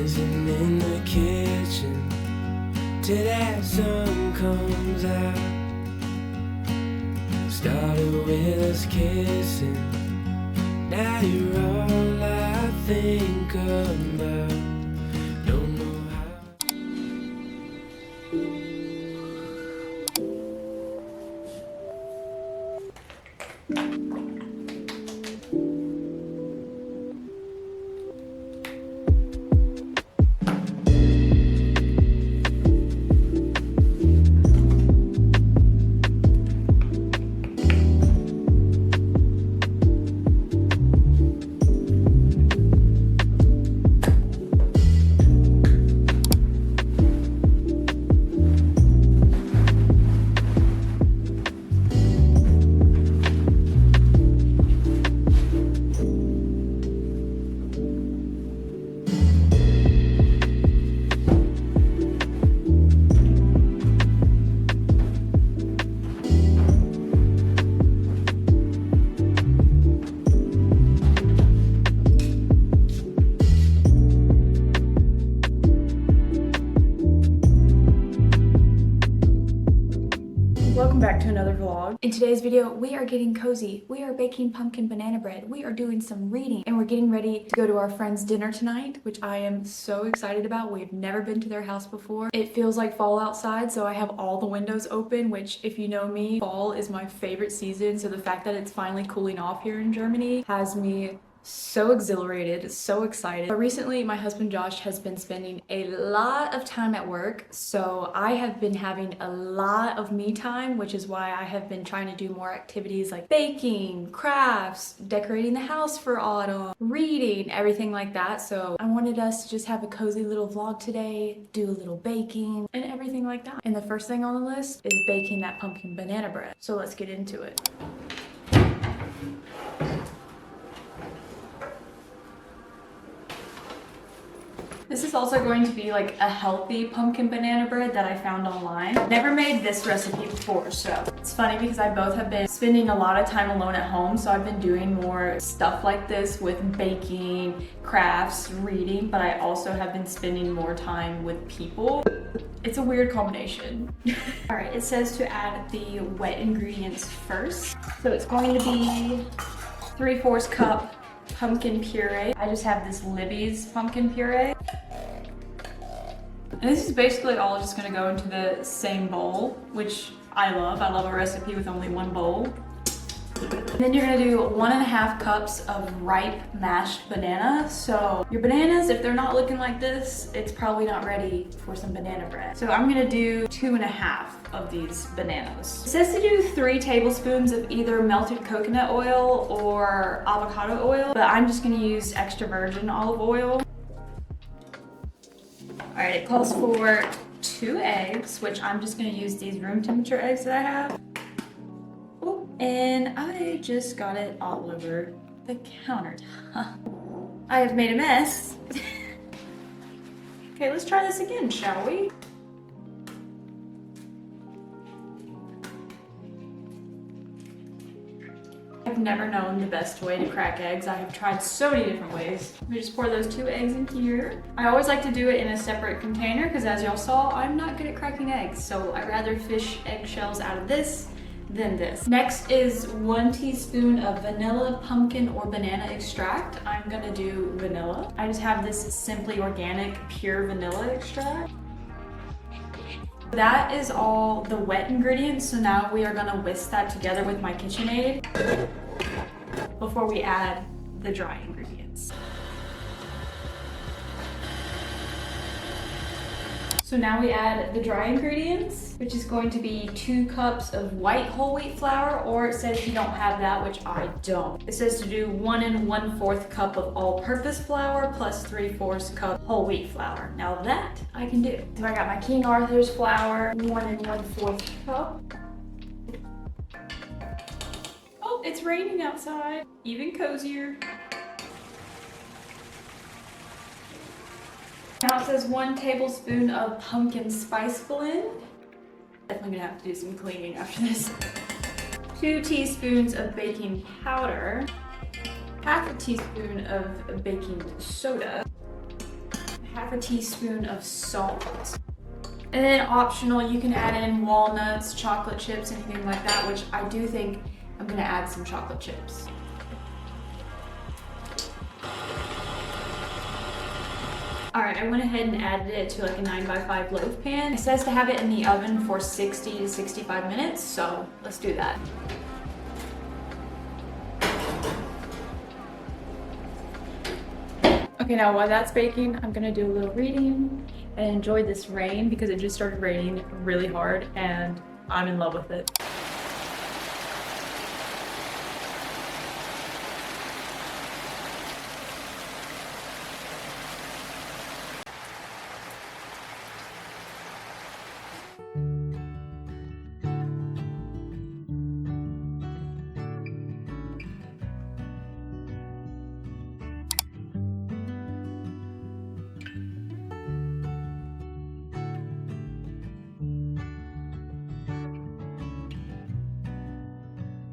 dancing in the kitchen till that sun comes out. Started with us kissing, now you're all I think about. Don't know how. Welcome back to another vlog. In today's video, we are getting cozy. We are baking pumpkin banana bread. We are doing some reading and we're getting ready to go to our friend's dinner tonight, which I am so excited about. We've never been to their house before. It feels like fall outside, so I have all the windows open, which if you know me, fall is my favorite season. So the fact that it's finally cooling off here in Germany has me so exhilarated, so excited. But recently my husband Josh has been spending a lot of time at work, so I have been having a lot of me time, which is why I have been trying to do more activities like baking, crafts, decorating the house for autumn, reading, everything like that. So I wanted us to just have a cozy little vlog today, do a little baking and everything like that. And the first thing on the list is baking that pumpkin banana bread. So let's get into it. This is also going to be like a healthy pumpkin banana bread that I found online. I've never made this recipe before, so it's funny because I both have been spending a lot of time alone at home, so I've been doing more stuff like this with baking, crafts, reading, but I also have been spending more time with people. It's a weird combination. All right, it says to add the wet ingredients first. So it's going to be 3/4 cup pumpkin puree. I just have this Libby's pumpkin puree. And this is basically all just gonna go into the same bowl, which I love. I love a recipe with only one bowl. And then you're gonna do 1.5 cups of ripe mashed banana. So your bananas, if they're not looking like this, it's probably not ready for some banana bread. So I'm gonna do 2.5 of these bananas. It says to do 3 tablespoons of either melted coconut oil or avocado oil, but I'm just gonna use extra virgin olive oil. All right, it calls for 2 eggs, which I'm just gonna use these room temperature eggs that I have. Oh, and I just got it all over the countertop. I have made a mess. Okay, let's try this again, shall we? I've never known the best way to crack eggs. I have tried so many different ways. We just pour those 2 eggs in here. I always like to do it in a separate container because as y'all saw, I'm not good at cracking eggs. So I'd rather fish eggshells out of this than this. Next is 1 teaspoon of vanilla, pumpkin, or banana extract. I'm gonna do vanilla. I just have this Simply Organic pure vanilla extract. That is all the wet ingredients, so now we are gonna whisk that together with my KitchenAid before we add the dry ingredients. So now we add the dry ingredients, which is going to be 2 cups of white whole wheat flour, or it says you don't have that, which I don't. It says to do 1 1/4 cup of all-purpose flour plus 3/4 cup whole wheat flour. Now that I can do. So I got my King Arthur's flour, 1 1/4 cup. Oh, it's raining outside. Even cozier. Now it says 1 tablespoon of pumpkin spice blend. Definitely gonna have to do some cleaning after this. 2 teaspoons of baking powder. 1/2 teaspoon of baking soda. half a teaspoon of salt. And then optional, you can add in walnuts, chocolate chips, anything like that, which I do think I'm gonna add some chocolate chips. All right, I went ahead and added it to like a 9x5 loaf pan. It says to have it in the oven for 60 to 65 minutes, so let's do that. Okay, now while that's baking, I'm gonna do a little reading and enjoy this rain because it just started raining really hard and I'm in love with it.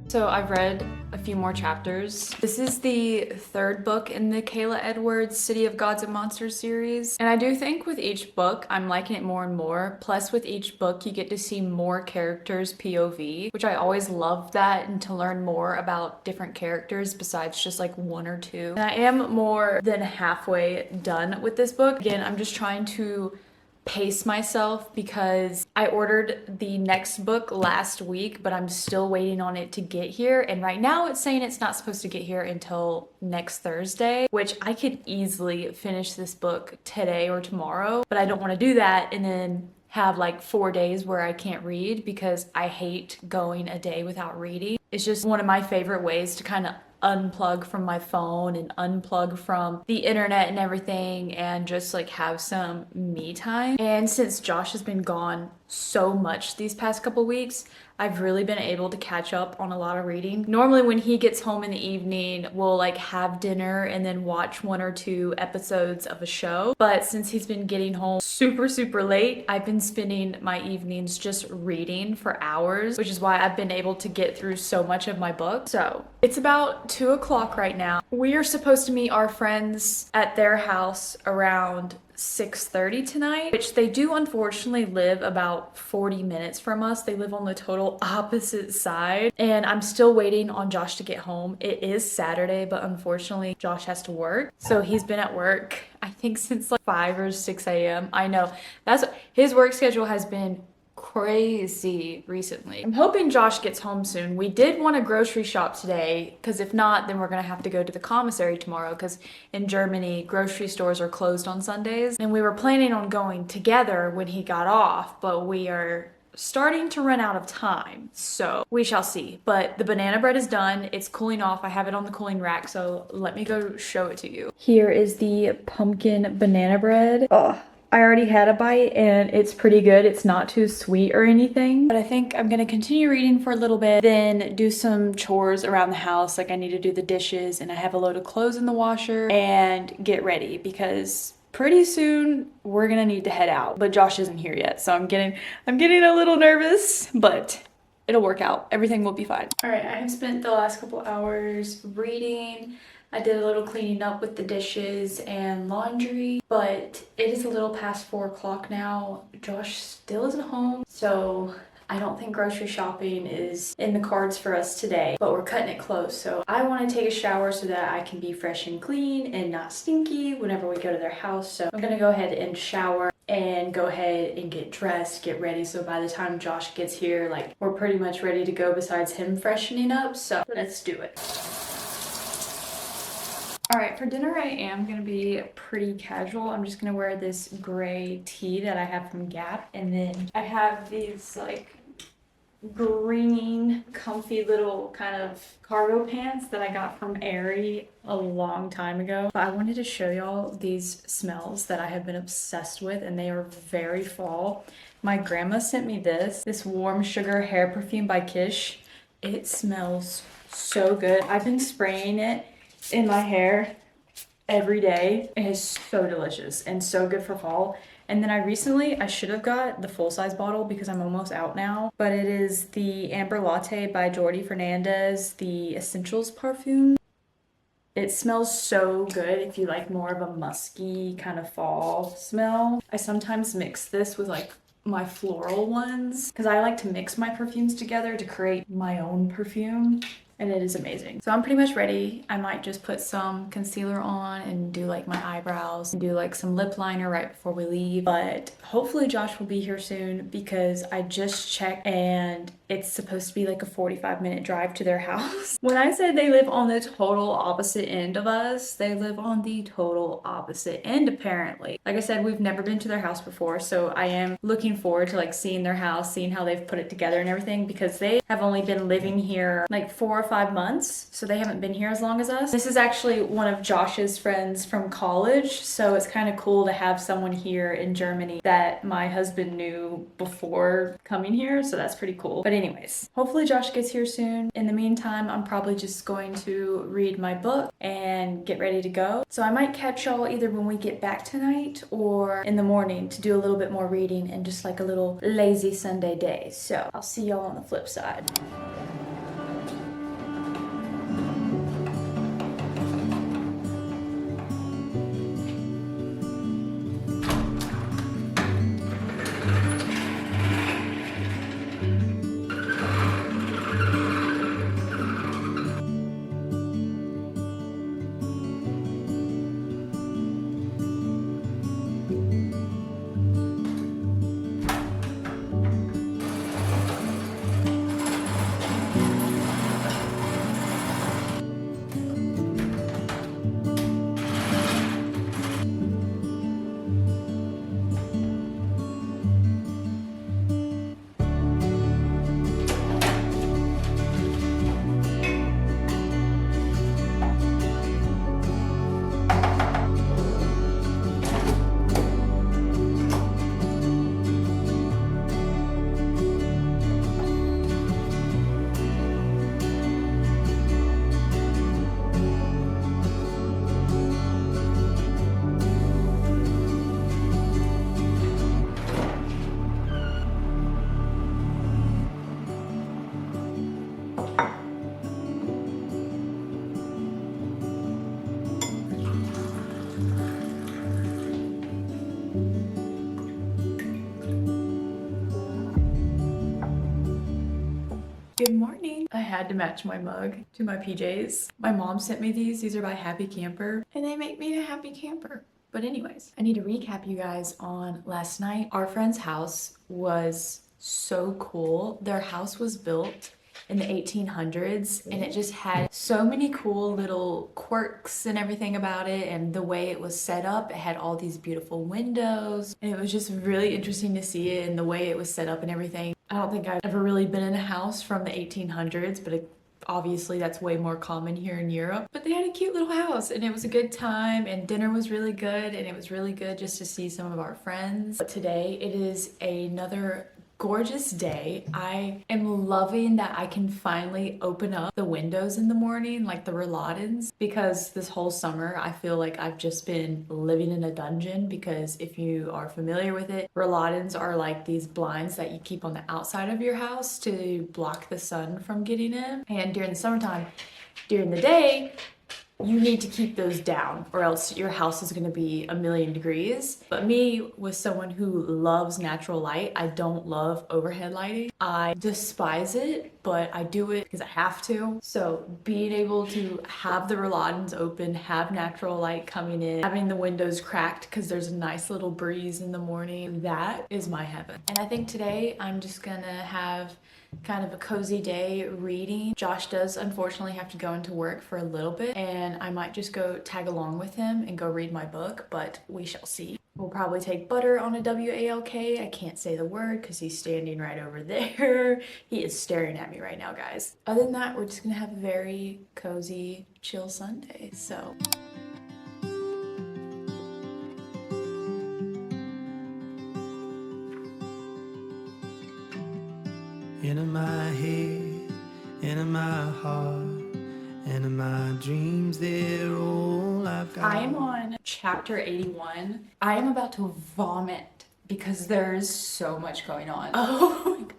So I've read a few more chapters. This is the third book in the Kayla Edwards City of Gods and Monsters series. And I do think with each book, I'm liking it more and more. Plus with each book, you get to see more characters POV, which I always love that, and to learn more about different characters besides just like one or two. And I am more than halfway done with this book. Again, I'm just trying to pace myself because I ordered the next book last week, but I'm still waiting on it to get here. And right now it's saying it's not supposed to get here until next Thursday, which I could easily finish this book today or tomorrow, but I don't want to do that and then have like 4 days where I can't read because I hate going a day without reading. It's just one of my favorite ways to kind of unplug from my phone and unplug from the internet and everything and just like have some me time. And since Josh has been gone so much these past couple weeks, I've really been able to catch up on a lot of reading. Normally when he gets home in the evening, we'll like have dinner and then watch 1 or 2 episodes of a show. But since he's been getting home super late, I've been spending my evenings just reading for hours, which is why I've been able to get through so much of my book. So it's about 2 o'clock right now. We are supposed to meet our friends at their house around 6:30 tonight, which they do unfortunately live about 40 minutes from us. They live on the total opposite side, and I'm still waiting on Josh to get home. It is Saturday, but unfortunately Josh has to work. So he's been at work, I think since like 5 or 6 a.m. I know that's his work schedule has been crazy recently. I'm hoping Josh gets home soon. We did want to grocery shop today because if not, then we're gonna have to go to the commissary tomorrow because in Germany, grocery stores are closed on Sundays. And we were planning on going together when he got off, but we are starting to run out of time, so we shall see. But the banana bread is done. It's cooling off. I have it on the cooling rack, so let me go show it to you. Here is the pumpkin banana bread. Oh, I already had a bite and it's pretty good. It's not too sweet or anything, but I think I'm gonna continue reading for a little bit, then do some chores around the house. Like I need to do the dishes and I have a load of clothes in the washer and get ready because pretty soon we're gonna need to head out, but Josh isn't here yet. So I'm getting a little nervous, but it'll work out. Everything will be fine. All right, I have spent the last couple hours reading. I did a little cleaning up with the dishes and laundry, but it is a little past 4 o'clock now. Josh still isn't home, so I don't think grocery shopping is in the cards for us today, but we're cutting it close. So I want to take a shower so that I can be fresh and clean and not stinky whenever we go to their house. So I'm gonna go ahead and shower and go ahead and get dressed, get ready. So by the time Josh gets here, like we're pretty much ready to go besides him freshening up. So let's do it. All right, for dinner I am gonna be pretty casual. I'm just gonna wear this gray tee that I have from Gap, and then I have these like green, comfy little kind of cargo pants that I got from Aerie a long time ago. But I wanted to show y'all these smells that I have been obsessed with, and they are very fall. My grandma sent me this warm sugar hair perfume by Kish. It smells so good. I've been spraying it in my hair every day. It is so delicious and so good for fall. And then I should have got the full-size bottle because I'm almost out now, but it is the Amber Latte by Jordi Fernandez, the Essentials perfume. It smells so good if you like more of a musky kind of fall smell. I sometimes mix this with like my floral ones because I like to mix my perfumes together to create my own perfume. And it is amazing. So I'm pretty much ready. I might just put some concealer on and do like my eyebrows and do like some lip liner right before we leave. But hopefully Josh will be here soon because I just checked and it's supposed to be like a 45-minute drive to their house. When I said they live on the total opposite end of us, they live on the total opposite end apparently. Like I said, we've never been to their house before, so I am looking forward to like seeing their house, seeing how they've put it together and everything because they have only been living here like 4 or 5 months, so they haven't been here as long as us. This is actually one of Josh's friends from college, so it's kind of cool to have someone here in Germany that my husband knew before coming here, so that's pretty cool. But anyways, hopefully Josh gets here soon. In the meantime, I'm probably just going to read my book and get ready to go. So I might catch y'all either when we get back tonight or in the morning to do a little bit more reading and just like a little lazy Sunday day. So I'll see y'all on the flip side. Good morning. I had to match my mug to my PJs. My mom sent me these. These are by Happy Camper and they make me a happy camper. But anyways, I need to recap you guys on last night. Our friend's house was so cool. Their house was built in the 1800s and it just had so many cool little quirks and everything about it, and the way it was set up, it had all these beautiful windows and it was just really interesting to see it and the way it was set up and everything. I don't think I've ever really been in a house from the 1800s, but obviously that's way more common here in Europe. But they had a cute little house and it was a good time and dinner was really good and it was really good just to see some of our friends. But today it is another gorgeous day. I am loving that I can finally open up the windows in the morning, like the rollades, because this whole summer I feel like I've just been living in a dungeon. Because if you are familiar with it, rollades are like these blinds that you keep on the outside of your house to block the sun from getting in. And during the summertime, during the day, you need to keep those down or else your house is going to be a million degrees. But me, with someone who loves natural light, I don't love overhead lighting. I despise it, but I do it because I have to. So being able to have the rollades open, have natural light coming in, having the windows cracked because there's a nice little breeze in the morning, that is my heaven. And I think today I'm just gonna have kind of a cozy day reading. Josh does unfortunately have to go into work for a little bit and I might just go tag along with him and go read my book, but we shall see. We'll probably take butter on a WALK. I can't say the word because he's standing right over there. He is staring at me right now, guys. Other than that, we're just gonna have a very cozy, chill Sunday, so. In my head, in my heart, and in my dreams, they're all I've got. I am on chapter 81. I am about to vomit because there's so much going on. Oh my God.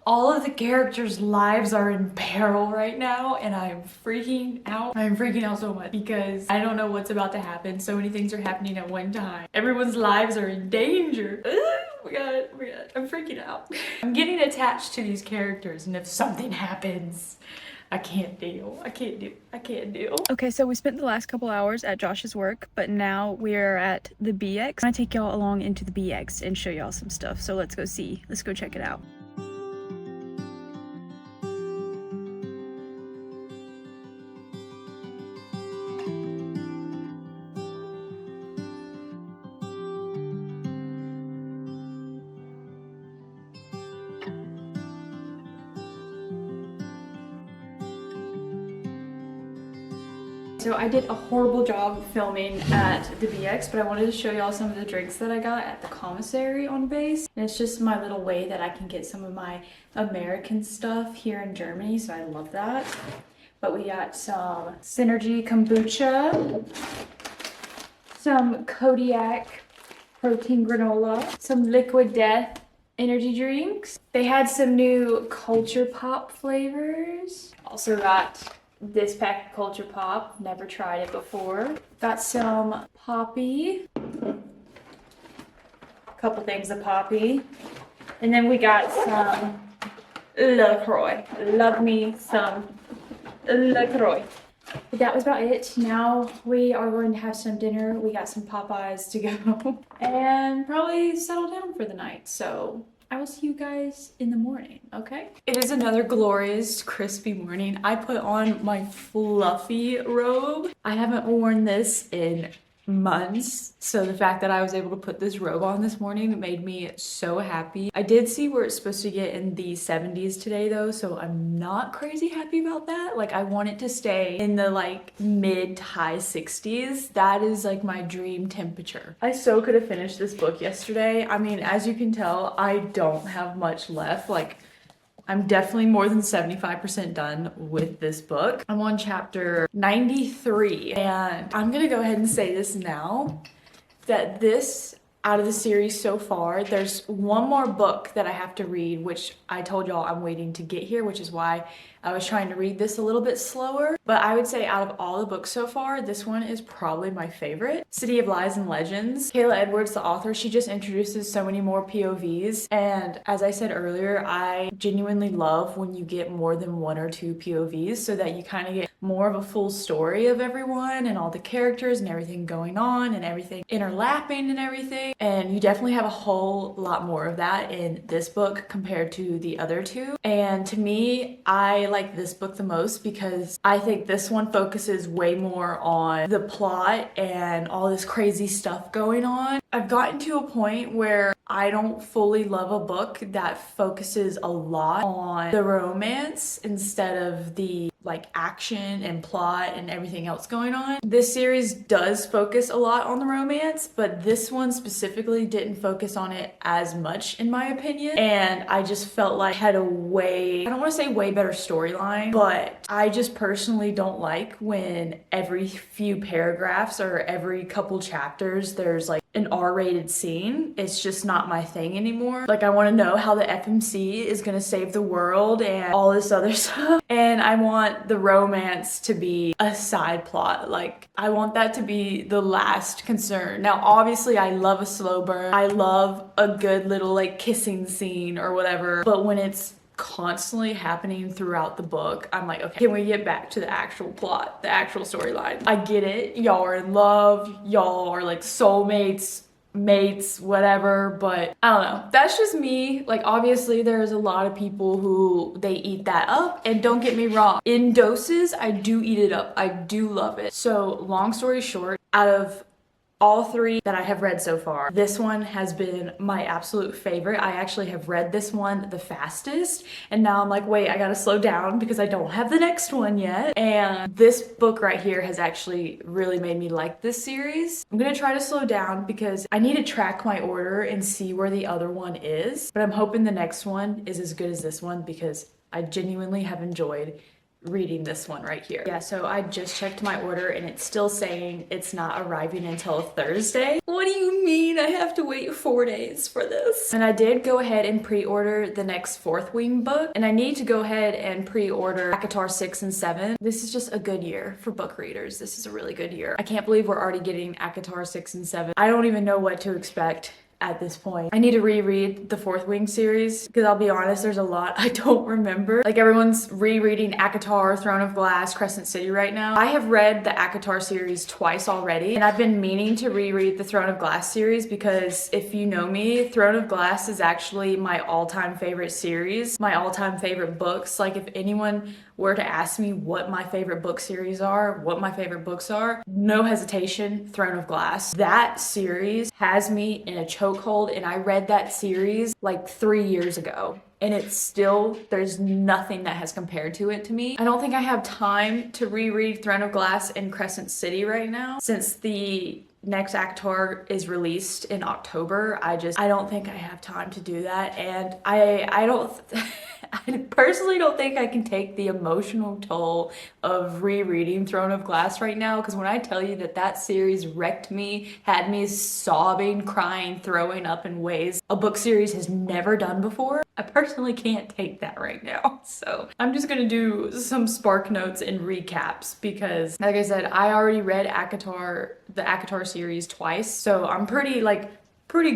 All of the characters' lives are in peril right now, and I'm freaking out. I'm freaking out so much because I don't know what's about to happen. So many things are happening at one time. Everyone's lives are in danger. Oh my god, oh my god. I'm freaking out. I'm getting attached to these characters, and if something happens, I can't deal. I can't deal. Okay, so we spent the last couple hours at Josh's work, but now we're at the BX. I'm gonna take y'all along into the BX and show y'all some stuff. So let's go see. Let's go check it out. So I did a horrible job filming at the BX, but I wanted to show y'all some of the drinks that I got at the commissary on base. And it's just my little way that I can get some of my American stuff here in Germany, so I love that. But we got some Synergy kombucha, some Kodiak protein granola, some Liquid Death energy drinks. They had some new Culture Pop flavors. Also got this pack of Culture Pop, never tried it before. Got some Poppy, a couple things of Poppy, and then we got some LaCroix. Love me some LaCroix. But that was about it. Now we are going to have some dinner. We got some Popeyes to go and probably settle down for the night. So I will see you guys in the morning, okay? It is another glorious, crispy morning. I put on my fluffy robe. I haven't worn this in months, so the fact that I was able to put this robe on this morning made me so happy. I did see where it's supposed to get in the 70s today though, so I'm not crazy happy about that. Like, I want it to stay in the like mid to high 60s. That is like my dream temperature. I so could have finished this book yesterday. I mean, as you can tell, I don't have much left. Like, I'm definitely more than 75% done with this book. I'm on chapter 93, and I'm gonna go ahead and say this now, that this, out of the series so far, there's one more book that I have to read, which I told y'all I'm waiting to get here, which is why I was trying to read this a little bit slower. But I would say out of all the books so far, this one is probably my favorite. City of Lies and Legends. Kayla Edwards, the author, she just introduces so many more POVs. And as I said earlier, I genuinely love when you get more than one or two POVs so that you kind of get more of a full story of everyone and all the characters and everything going on and everything interlapping and everything. And you definitely have a whole lot more of that in this book compared to the other two. And to me, I like this book the most because I think this one focuses way more on the plot and all this crazy stuff going on. I've gotten to a point where I don't fully love a book that focuses a lot on the romance instead of the like action and plot and everything else going on. This series does focus a lot on the romance, but this one specifically didn't focus on it as much in my opinion. And I just felt like it had a I don't want to say way better storyline, but I just personally don't like when every few paragraphs or every couple chapters there's like an R-rated scene. It's just not my thing anymore. Like, I want to know how the FMC is gonna save the world and all this other stuff. And I want the romance to be a side plot. Like, I want that to be the last concern. Now, obviously, I love a slow burn. I love a good little like kissing scene or whatever. But when it's constantly happening throughout the book, I'm like, okay, can we get back to the actual plot, the actual storyline? I get it, y'all are in love, y'all are like soulmates, mates, whatever, but I don't know, that's just me. Like, obviously there's a lot of people who they eat that up, and don't get me wrong, in doses I do eat it up, I do love it. So long story short, out of all three that I have read so far, this one has been my absolute favorite. I actually have read this one the fastest, and now I'm like, wait, I gotta slow down because I don't have the next one yet. And this book right here has actually really made me like this series. I'm gonna try to slow down because I need to track my order and see where the other one is, but I'm hoping the next one is as good as this one because I genuinely have enjoyed reading this one right here. Yeah, so I just checked my order and it's still saying it's not arriving until Thursday. What do you mean I have to wait 4 days for this? And I did go ahead and pre-order the next Fourth Wing book, and I need to go ahead and pre-order ACOTAR 6 and 7. This is just a good year for book readers. This is a really good year. I can't believe we're already getting ACOTAR 6 and 7. I don't even know what to expect at this point. I need to reread the Fourth Wing series because I'll be honest, there's a lot I don't remember. Like everyone's rereading ACOTAR, Throne of Glass, Crescent City right now. I have read the ACOTAR series twice already, and I've been meaning to reread the Throne of Glass series because if you know me, Throne of Glass is actually my all-time favorite series, my all-time favorite books. Like if anyone were to ask me what my favorite book series are, what my favorite books are, no hesitation, Throne of Glass. That series has me in a chokehold, and I read that series like 3 years ago. And it's still, there's nothing that has compared to it to me. I don't think I have time to reread Throne of Glass and Crescent City right now since the next ACOTAR is released in October. I don't think I have time to do that, and I personally don't think I can take the emotional toll of rereading Throne of Glass right now, because when I tell you that that series wrecked me, had me sobbing, crying, throwing up in ways a book series has never done before, I personally can't take that right now. So I'm just gonna do some spark notes and recaps because, like I said, I already read the ACOTAR series twice, so I'm pretty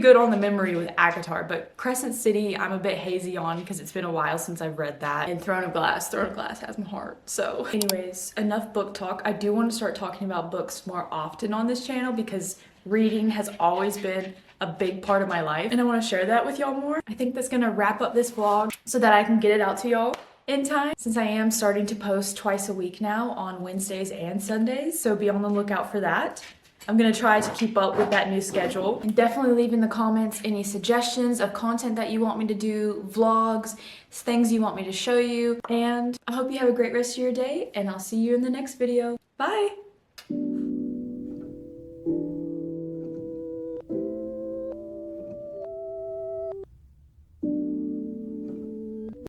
good on the memory with ACOTAR, but Crescent City I'm a bit hazy on because it's been a while since I've read that. And Throne of Glass has my heart. So anyways, enough book talk. I do want to start talking about books more often on this channel because reading has always been a big part of my life, and I want to share that with y'all more. I think that's gonna wrap up this vlog so that I can get it out to y'all in time, since I am starting to post twice a week now on Wednesdays and Sundays, so be on the lookout for that. I'm gonna try to keep up with that new schedule, and definitely leave in the comments any suggestions of content that you want me to do, vlogs, things you want me to show you, and I hope you have a great rest of your day, and I'll see you in the next video. Bye!